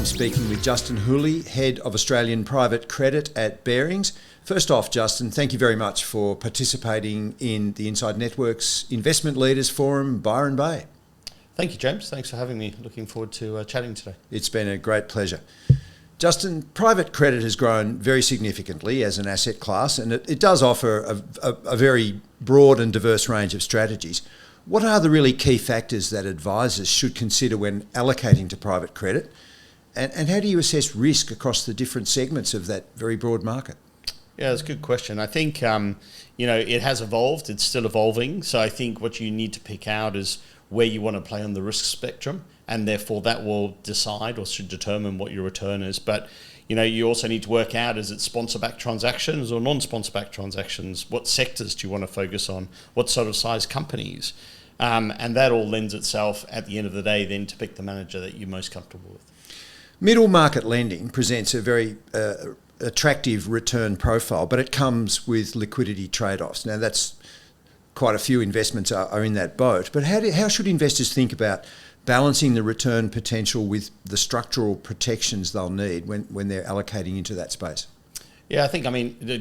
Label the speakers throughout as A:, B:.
A: I'm speaking with Justin Hooley, Head of Australian Private Credit at Barings. First off, Justin, thank you very much for participating in the Inside Network's Investment Leaders Forum, Byron Bay.
B: Thank you, James. Thanks for having me. Looking forward to chatting today.
A: It's been a great pleasure. Justin, private credit has grown very significantly as an asset class, and it does offer a very broad and diverse range of strategies. What are the really key factors that advisors should consider when allocating to private credit? And how do you assess risk across the different segments of that very broad market?
B: Yeah, that's a good question. I think, it has evolved. It's still evolving. So I think what you need to pick out is where you want to play on the risk spectrum, and therefore that will decide or should determine what your return is. But, you also need to work out, is it sponsor-backed transactions or non-sponsor-backed transactions? What sectors do you want to focus on? What sort of size companies? And that all lends itself, at the end of the day, then to pick the manager that you're most comfortable with.
A: Middle market lending presents a very attractive return profile, but it comes with liquidity trade-offs. Now, that's quite a few investments are in that boat. But how should investors think about balancing the return potential with the structural protections they'll need when they're allocating into that space?
B: Yeah, I think,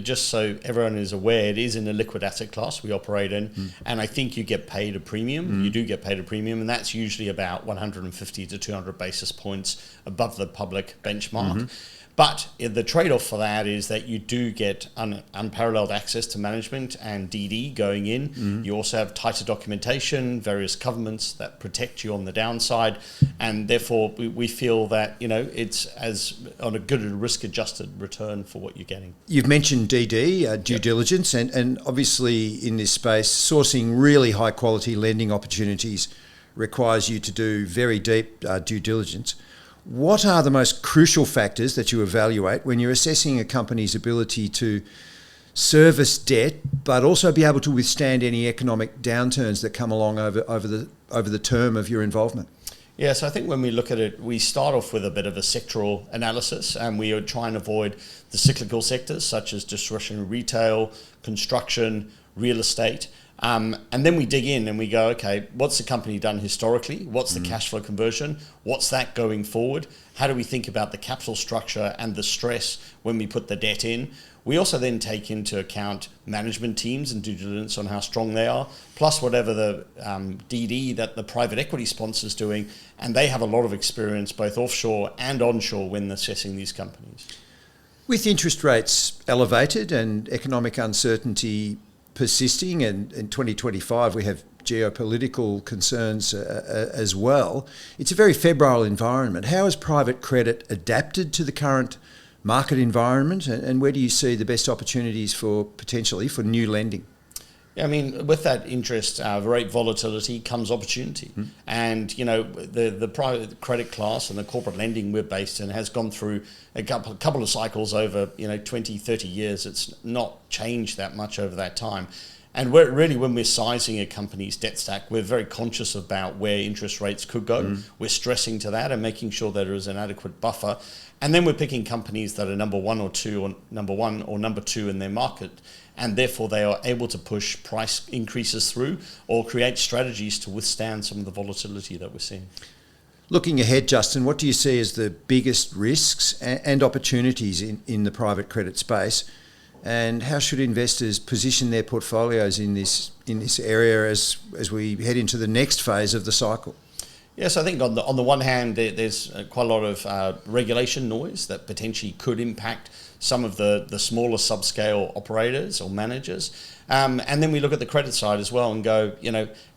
B: just so everyone is aware, it is in a liquid asset class we operate in, and I think you get paid a premium. You do get paid a premium, and that's usually about 150 to 200 basis points above the public benchmark. But the trade-off for that is that you do get unparalleled access to management and DD going in. You also have tighter documentation, various covenants that protect you on the downside, and therefore we feel that it's as on a good risk-adjusted return for what you're getting.
A: You've mentioned DD, due diligence, and obviously in this space, sourcing really high-quality lending opportunities requires you to do very deep due diligence. What are the most crucial factors that you evaluate when you're assessing a company's ability to service debt, but also be able to withstand any economic downturns that come along over the term of your involvement?
B: Yeah, so I think when we look at it, we start off with a bit of a sectoral analysis, and we try and avoid the cyclical sectors such as discretionary retail, construction, real estate. And then we dig in and we go, okay, what's the company done historically? What's the cash flow conversion? What's that going forward? How do we think about the capital structure and the stress when we put the debt in? We also then take into account management teams and due diligence on how strong they are, plus whatever the DD that the private equity sponsor is doing. And they have a lot of experience both offshore and onshore when assessing these companies.
A: With interest rates elevated and economic uncertainty persisting, and in 2025 we have geopolitical concerns as well. It's a very febrile environment. How has private credit adapted to the current market environment, and where do you see the best opportunities potentially for new lending?
B: Yeah, with that interest rate volatility comes opportunity. And, the private credit class and the corporate lending we're based in has gone through a couple of cycles over, 20, 30 years. It's not changed that much over that time. And when we're sizing a company's debt stack, we're very conscious about where interest rates could go. We're stressing to that and making sure that there is an adequate buffer. And then we're picking companies that are number one or number two in their market. And therefore they are able to push price increases through or create strategies to withstand some of the volatility that we're seeing.
A: Looking ahead, Justin, what do you see as the biggest risks and opportunities in the private credit space? And how should investors position their portfolios in this area as we head into the next phase of the cycle?
B: Yes, I think on the one hand, there's quite a lot of regulation noise that potentially could impact some of the smaller subscale operators or managers. And then we look at the credit side as well and go,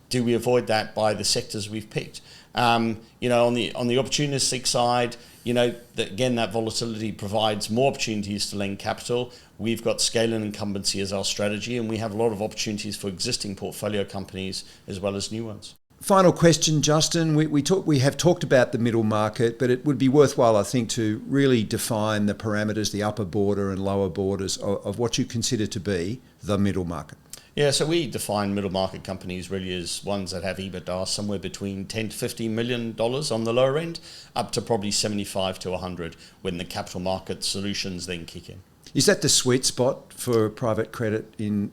B: do we avoid that by the sectors we've picked? On the opportunistic side, that volatility provides more opportunities to lend capital. We've got scale and incumbency as our strategy, and we have a lot of opportunities for existing portfolio companies as well as new ones.
A: Final question, Justin. We have talked about the middle market, but it would be worthwhile, I think, to really define the parameters, the upper border and lower borders of what you consider to be the middle market.
B: Yeah, so we define middle market companies really as ones that have EBITDA somewhere between $10 to $15 million on the lower end, up to probably 75 to 100 when the capital market solutions then kick in.
A: Is that the sweet spot for private credit in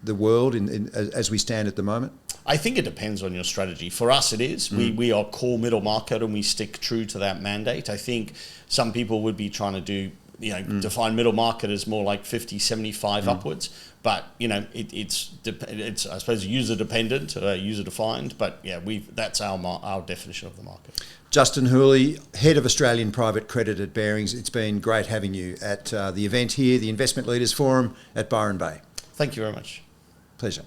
A: the world as we stand at the moment?
B: I think it depends on your strategy. For us, it is. We are core middle market and we stick true to that mandate. I think some people would be trying to do, define middle market as more like 50, 75 upwards. But, it's I suppose, user dependent, user defined. But yeah, that's our definition of the market.
A: Justin Hooley, Head of Australian Private Credit at Barings. It's been great having you at the event here, the Investment Leaders Forum at Byron Bay.
B: Thank you very much.
A: Pleasure.